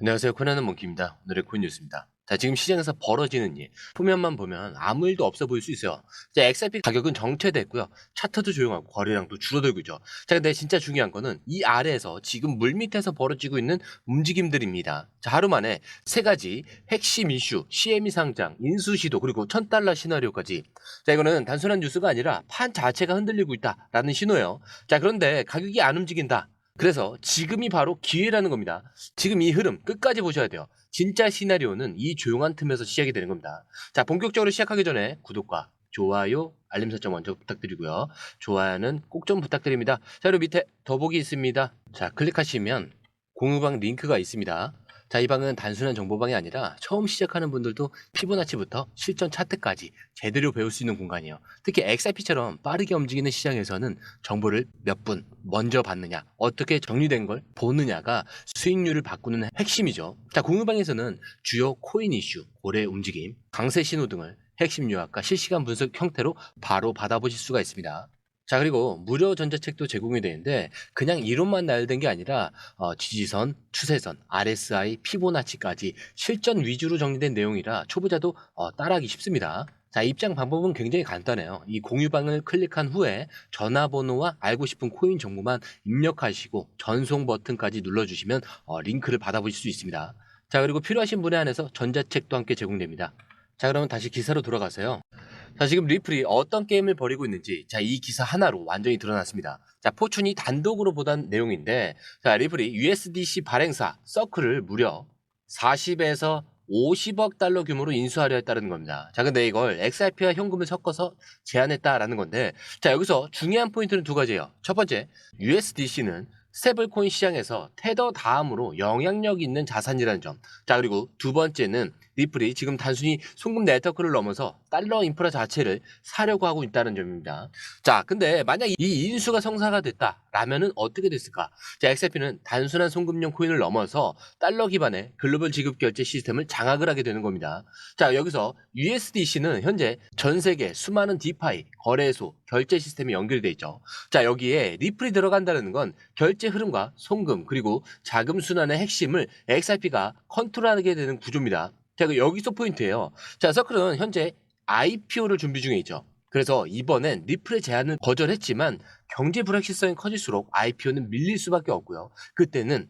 안녕하세요. 코난의 몽키입니다. 오늘의 코인 뉴스입니다. 자, 지금 시장에서 벌어지는 일, 표면만 보면 아무 일도 없어 보일 수 있어요. 자, XRP 가격은 정체됐고요. 차트도 조용하고 거래량도 줄어들고 있죠. 자, 근데 진짜 중요한 거는 이 아래에서 지금 물밑에서 벌어지고 있는 움직임들입니다. 자, 하루 만에 세 가지 핵심 이슈, CME 상장, 인수 시도, 그리고 $1000 시나리오까지. 자, 이거는 단순한 뉴스가 아니라 판 자체가 흔들리고 있다라는 신호예요. 자, 그런데 가격이 안 움직인다. 그래서 지금이 바로 기회라는 겁니다. 지금 이 흐름 끝까지 보셔야 돼요. 진짜 시나리오는 이 조용한 틈에서 시작이 되는 겁니다. 자, 본격적으로 시작하기 전에 구독과 좋아요, 알림 설정 먼저 부탁드리고요. 좋아요는 꼭 좀 부탁드립니다. 자, 그리고 밑에 더보기 있습니다. 자, 클릭하시면 공유방 링크가 있습니다. 자, 이 방은 단순한 정보방이 아니라 처음 시작하는 분들도 피보나치부터 실전 차트까지 제대로 배울 수 있는 공간이에요. 특히 XRP처럼 빠르게 움직이는 시장에서는 정보를 몇 분 먼저 받느냐, 어떻게 정리된 걸 보느냐가 수익률을 바꾸는 핵심이죠. 자, 공유방에서는 주요 코인 이슈, 고래 움직임, 강세 신호 등을 핵심 요약과 실시간 분석 형태로 바로 받아보실 수가 있습니다. 자, 그리고 무료 전자책도 제공이 되는데 그냥 이론만 나열된 게 아니라 지지선, 추세선, RSI, 피보나치까지 실전 위주로 정리된 내용이라 초보자도 따라하기 쉽습니다. 자, 입장 방법은 굉장히 간단해요. 이 공유방을 클릭한 후에 전화번호와 알고 싶은 코인 정보만 입력하시고 전송 버튼까지 눌러주시면 링크를 받아보실 수 있습니다. 자, 그리고 필요하신 분에 한해서 전자책도 함께 제공됩니다. 자, 그러면 다시 기사로 돌아가세요. 자, 지금 리플이 어떤 게임을 벌이고 있는지 이 기사 하나로 완전히 드러났습니다. 자, 포춘이 단독으로 보던 내용인데, 자, 리플이 USDC 발행사 서클을 무려 40에서 50억 달러 규모로 인수하려 했다는 겁니다. 자, 근데 이걸 XRP와 현금을 섞어서 제안했다라는 건데, 자, 여기서 중요한 포인트는 두 가지예요. 첫 번째, USDC는 스테이블코인 시장에서 테더 다음으로 영향력 있는 자산이라는 점. 자, 그리고 두 번째는 리플이 지금 단순히 송금 네트워크를 넘어서 달러 인프라 자체를 사려고 하고 있다는 점입니다. 자, 근데 만약 이 인수가 성사가 됐다라면은 어떻게 됐을까? 자, XRP는 단순한 송금용 코인을 넘어서 달러 기반의 글로벌 지급 결제 시스템을 장악을 하게 되는 겁니다. 자, 여기서 USDC는 현재 전 세계 수많은 디파이, 거래소, 결제 시스템이 연결돼 있죠. 자, 여기에 리플이 들어간다는 건 결제 흐름과 송금 그리고 자금 순환의 핵심을 XRP가 컨트롤하게 되는 구조입니다. 자, 여기서 포인트예요. 자, 서클은 현재 IPO를 준비 중에 있죠. 그래서 이번엔 리플의 제안을 거절했지만 경제 불확실성이 커질수록 IPO는 밀릴 수밖에 없고요. 그때는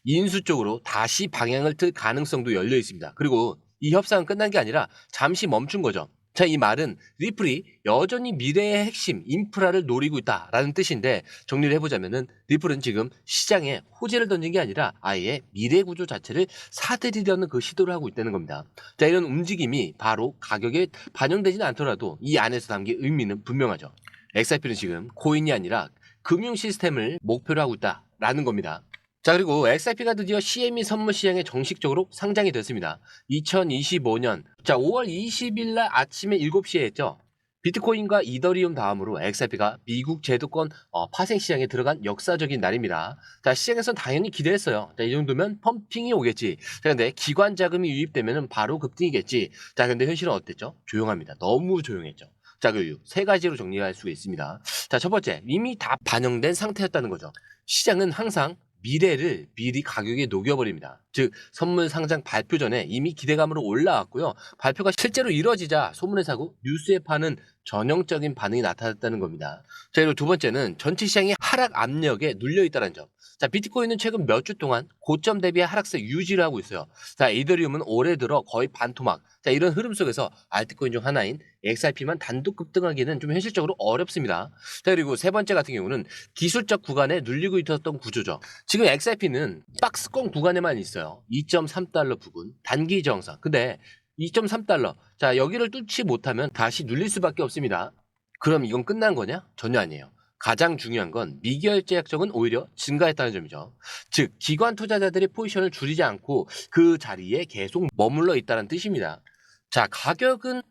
인수 쪽으로 다시 방향을 틀 가능성도 열려 있습니다. 그리고 이 협상은 끝난 게 아니라 잠시 멈춘 거죠. 자, 이 말은 리플이 여전히 미래의 핵심 인프라를 노리고 있다라는 뜻인데 정리를 해보자면은 리플은 지금 시장에 호재를 던진 게 아니라 아예 미래 구조 자체를 사들이려는 그 시도를 하고 있다는 겁니다. 자, 이런 움직임이 바로 가격에 반영되지는 않더라도 이 안에서 담긴 의미는 분명하죠. XRP는 지금 코인이 아니라 금융 시스템을 목표로 하고 있다라는 겁니다. 자, 그리고 XRP가 드디어 CME 선물 시장에 정식적으로 상장이 됐습니다. 2025년 5월 20일 날 아침에 7시에 했죠. 비트코인과 이더리움 다음으로 XRP가 미국 제도권 파생 시장에 들어간 역사적인 날입니다. 자, 시장에서는 당연히 기대했어요. 자, 이 정도면 펌핑이 오겠지. 자, 근데 기관 자금이 유입되면 바로 급등이겠지. 자, 근데 현실은 어땠죠? 조용합니다. 너무 조용했죠. 자, 그 이유 세 가지로 정리할 수가 있습니다. 자, 첫 번째, 이미 다 반영된 상태였다는 거죠. 시장은 항상 미래를 미리 가격에 녹여버립니다. 즉 선물 상장 발표 전에 이미 기대감으로 올라왔고요. 발표가 실제로 이뤄지자 소문을 사고 뉴스에 파는 전형적인 반응이 나타났다는 겁니다. 자, 그리고 두 번째는 전체 시장이 하락 압력에 눌려있다는 점. 자, 비트코인은 최근 몇 주 동안 고점 대비의 하락세 유지를 하고 있어요. 자, 이더리움은 올해 들어 거의 반토막. 자, 이런 흐름 속에서 알트코인 중 하나인 XRP만 단독 급등하기는 좀 현실적으로 어렵습니다. 자, 그리고 세 번째 같은 경우는 기술적 구간에 눌리고 있었던 구조죠. 지금 XRP는 박스권 구간에만 있어요. 2.3달러 부근 단기 저항선. 근데 2.3달러. 자, 여기를 뚫지 못하면 다시 눌릴 수밖에 없습니다. 그럼 이건 끝난 거냐? 전혀 아니에요. 가장 중요한 건 미결제 약정은 오히려 증가했다는 점이죠. 즉 기관 투자자들의 포지션을 줄이지 않고 그 자리에 계속 머물러 있다는 뜻입니다. 자, 가격은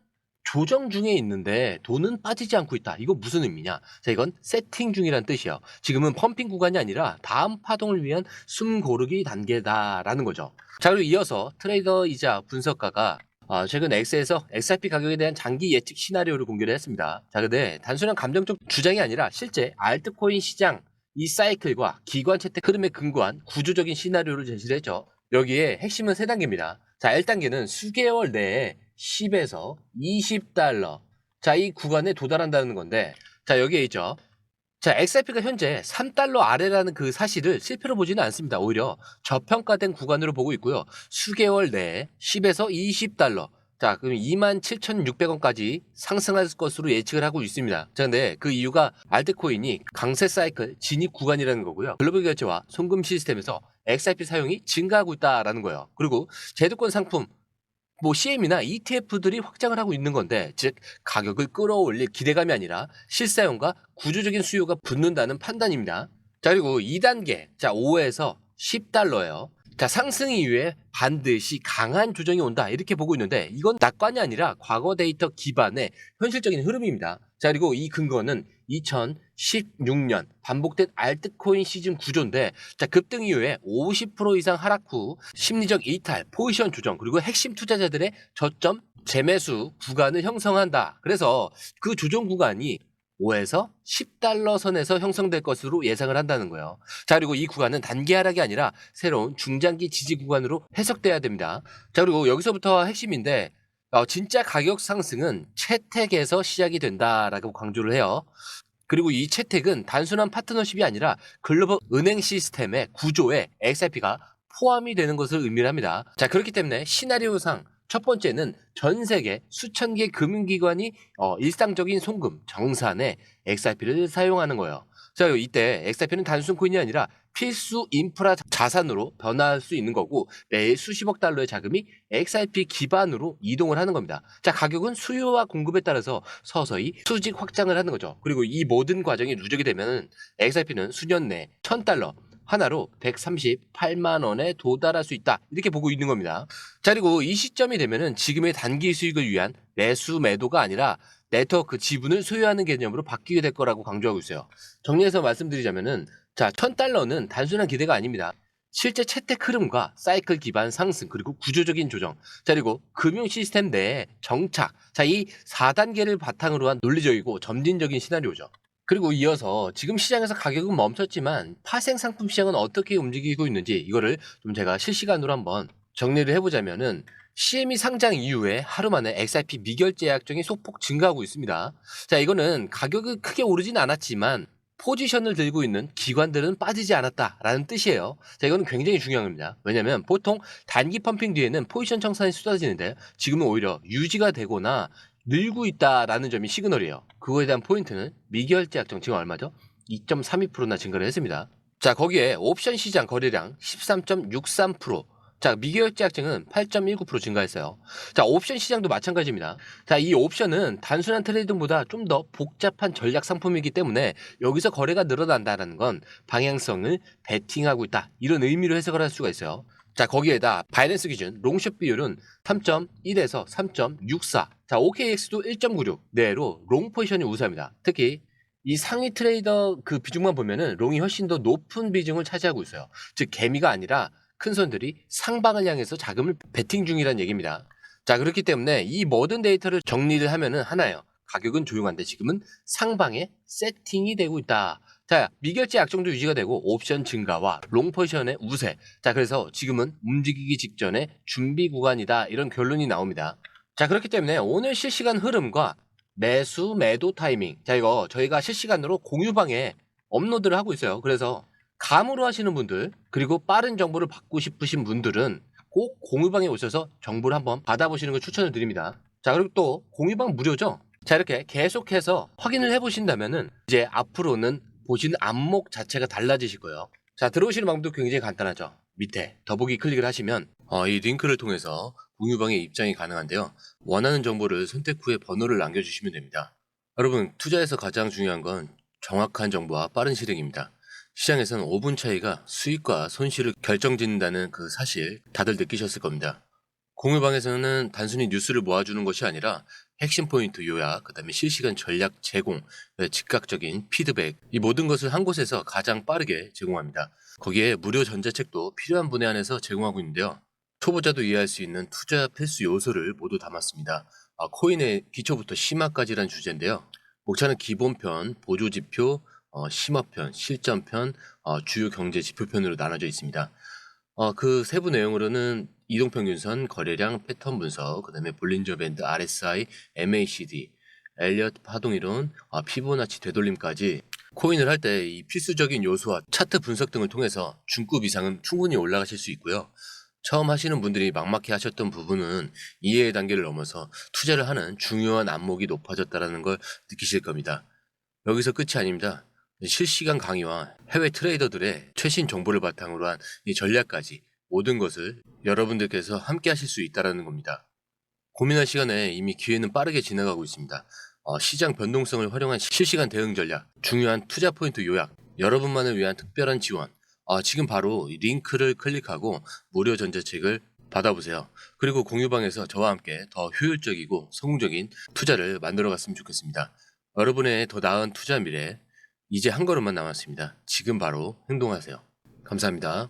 조정 중에 있는데 돈은 빠지지 않고 있다. 이거 무슨 의미냐? 자, 이건 세팅 중이란 뜻이에요. 지금은 펌핑 구간이 아니라 다음 파동을 위한 숨 고르기 단계다라는 거죠. 자, 그리고 이어서 트레이더이자 분석가가 최근 X에서 XRP 가격에 대한 장기 예측 시나리오를 공개를 했습니다. 자, 근데 단순한 감정적 주장이 아니라 실제 알트코인 시장 이 사이클과 기관 채택 흐름에 근거한 구조적인 시나리오를 제시를 했죠. 여기에 핵심은 3단계입니다. 자, 1단계는 수개월 내에 10에서 20달러. 자, 이 구간에 도달한다는 건데, 자, 여기에 있죠. 자, XRP가 현재 3달러 아래라는 그 사실을 실패로 보지는 않습니다. 오히려 저평가된 구간으로 보고 있고요. 수개월 내에 10에서 20달러. 자, 그럼 27,600원까지 상승할 것으로 예측을 하고 있습니다. 자, 근데 그 이유가 알트코인이 강세 사이클 진입 구간이라는 거고요. 글로벌 결제와 송금 시스템에서 XRP 사용이 증가하고 있다라는 거예요. 그리고 제도권 상품 CM이나 ETF들이 확장을 하고 있는 건데, 즉 가격을 끌어올릴 기대감이 아니라 실사용과 구조적인 수요가 붙는다는 판단입니다. 자, 그리고 2단계, 자 5에서 10달러예요. 자, 상승 이후에 반드시 강한 조정이 온다 이렇게 보고 있는데, 이건 낙관이 아니라 과거 데이터 기반의 현실적인 흐름입니다. 자, 그리고 이 근거는 2016년 반복된 알트코인 시즌 구조인데, 자, 급등 이후에 50% 이상 하락 후 심리적 이탈, 포지션 조정, 그리고 핵심 투자자들의 저점 재매수 구간을 형성한다. 그래서 그 조정 구간이 5에서 10달러 선에서 형성될 것으로 예상을 한다는 거예요. 자, 그리고 이 구간은 단기 하락이 아니라 새로운 중장기 지지 구간으로 해석돼야 됩니다. 자, 그리고 여기서부터 핵심인데, 진짜 가격 상승은 채택에서 시작이 된다라고 강조를 해요. 그리고 이 채택은 단순한 파트너십이 아니라 글로벌 은행 시스템의 구조에 XRP가 포함이 되는 것을 의미합니다. 자, 그렇기 때문에 시나리오상 첫 번째는 전 세계 수천 개 금융기관이 일상적인 송금, 정산에 XRP를 사용하는 거예요. 자, 이때 XRP는 단순 코인이 아니라 필수 인프라 자산으로 변화할 수 있는 거고, 매일 수십억 달러의 자금이 XRP 기반으로 이동을 하는 겁니다. 자, 가격은 수요와 공급에 따라서 서서히 수직 확장을 하는 거죠. 그리고 이 모든 과정이 누적이 되면 XRP는 수년 내 1000달러 하나로 138만 원에 도달할 수 있다 이렇게 보고 있는 겁니다. 자, 그리고 이 시점이 되면은 지금의 단기 수익을 위한 매수 매도가 아니라 네트워크 지분을 소유하는 개념으로 바뀌게 될 거라고 강조하고 있어요. 정리해서 말씀드리자면은, 자, 1000달러는 단순한 기대가 아닙니다. 실제 채택 흐름과 사이클 기반 상승, 그리고 구조적인 조정, 자, 그리고 금융 시스템 내에 정착, 자, 이 4단계를 바탕으로 한 논리적이고 점진적인 시나리오죠. 그리고 이어서 지금 시장에서 가격은 멈췄지만 파생 상품 시장은 어떻게 움직이고 있는지, 이거를 좀 제가 실시간으로 한번 정리를 해보자면은, CME 상장 이후에 하루 만에 XRP 미결제 약정이 소폭 증가하고 있습니다. 자, 이거는 가격이 크게 오르진 않았지만 포지션을 들고 있는 기관들은 빠지지 않았다라는 뜻이에요. 자, 이거는 굉장히 중요한 겁니다. 왜냐면 보통 단기 펌핑 뒤에는 포지션 청산이 쏟아지는데, 지금은 오히려 유지가 되거나 늘고 있다라는 점이 시그널이에요. 그거에 대한 포인트는 미결제 약정 지금 얼마죠? 2.32%나 증가를 했습니다. 자, 거기에 옵션 시장 거래량 13.63%. 자, 미결제 약정은 8.19% 증가했어요. 자, 옵션 시장도 마찬가지입니다. 자, 이 옵션은 단순한 트레이딩보다 좀 더 복잡한 전략 상품이기 때문에 여기서 거래가 늘어난다는 건 방향성을 베팅하고 있다, 이런 의미로 해석을 할 수가 있어요. 자, 거기에다 바이낸스 기준 롱숏 비율은 3.1에서 3.64. 자, OKX도 1.96 내로 롱 포지션이 우세합니다. 특히 이 상위 트레이더 그 비중만 보면은 롱이 훨씬 더 높은 비중을 차지하고 있어요. 즉 개미가 아니라 큰 손들이 상방을 향해서 자금을 베팅 중이라는 얘기입니다. 자, 그렇기 때문에 이 모든 데이터를 정리를 하면은 하나예요. 가격은 조용한데 지금은 상방에 세팅이 되고 있다. 자, 미결제 약정도 유지가 되고 옵션 증가와 롱 포지션의 우세. 자, 그래서 지금은 움직이기 직전에 준비 구간이다, 이런 결론이 나옵니다. 자, 그렇기 때문에 오늘 실시간 흐름과 매수 매도 타이밍, 자, 이거 저희가 실시간으로 공유방에 업로드를 하고 있어요. 그래서 감으로 하시는 분들, 그리고 빠른 정보를 받고 싶으신 분들은 꼭 공유방에 오셔서 정보를 한번 받아보시는 걸 추천을 드립니다. 자, 그리고 또 공유방 무료죠. 자, 이렇게 계속해서 확인을 해보신다면은 이제 앞으로는 보시는 안목 자체가 달라지실 거예요. 자, 들어오시는 방법도 굉장히 간단하죠. 밑에 더보기 클릭을 하시면 이 링크를 통해서 공유방에 입장이 가능한데요. 원하는 정보를 선택 후에 번호를 남겨주시면 됩니다. 여러분, 투자에서 가장 중요한 건 정확한 정보와 빠른 실행입니다. 시장에서는 5분 차이가 수익과 손실을 결정짓는다는 그 사실 다들 느끼셨을 겁니다. 공유방에서는 단순히 뉴스를 모아주는 것이 아니라 핵심 포인트 요약, 그 다음에 실시간 전략 제공, 즉각적인 피드백, 이 모든 것을 한 곳에서 가장 빠르게 제공합니다. 거기에 무료 전자책도 필요한 분에 한해서 제공하고 있는데요. 초보자도 이해할 수 있는 투자 필수 요소를 모두 담았습니다. 코인의 기초부터 심화까지란 주제인데요. 목차는 기본편, 보조지표, 심화편, 실전편, 주요 경제 지표편으로 나눠져 있습니다. 그 세부 내용으로는 이동평균선, 거래량, 패턴 분석, 그다음에 볼린저 밴드, RSI, MACD, 엘리어트 파동 이론, 피보나치 되돌림까지 코인을 할 때 이 필수적인 요소와 차트 분석 등을 통해서 중급 이상은 충분히 올라가실 수 있고요. 처음 하시는 분들이 막막해 하셨던 부분은 이해의 단계를 넘어서 투자를 하는 중요한 안목이 높아졌다는 걸 느끼실 겁니다. 여기서 끝이 아닙니다. 실시간 강의와 해외 트레이더들의 최신 정보를 바탕으로 한 이 전략까지 모든 것을 여러분들께서 함께 하실 수 있다는 겁니다. 고민할 시간에 이미 기회는 빠르게 지나가고 있습니다. 시장 변동성을 활용한 실시간 대응 전략, 중요한 투자 포인트 요약, 여러분만을 위한 특별한 지원. 지금 바로 이 링크를 클릭하고 무료 전자책을 받아보세요. 그리고 공유방에서 저와 함께 더 효율적이고 성공적인 투자를 만들어 갔으면 좋겠습니다. 여러분의 더 나은 투자 미래, 이제 한 걸음만 남았습니다. 지금 바로 행동하세요. 감사합니다.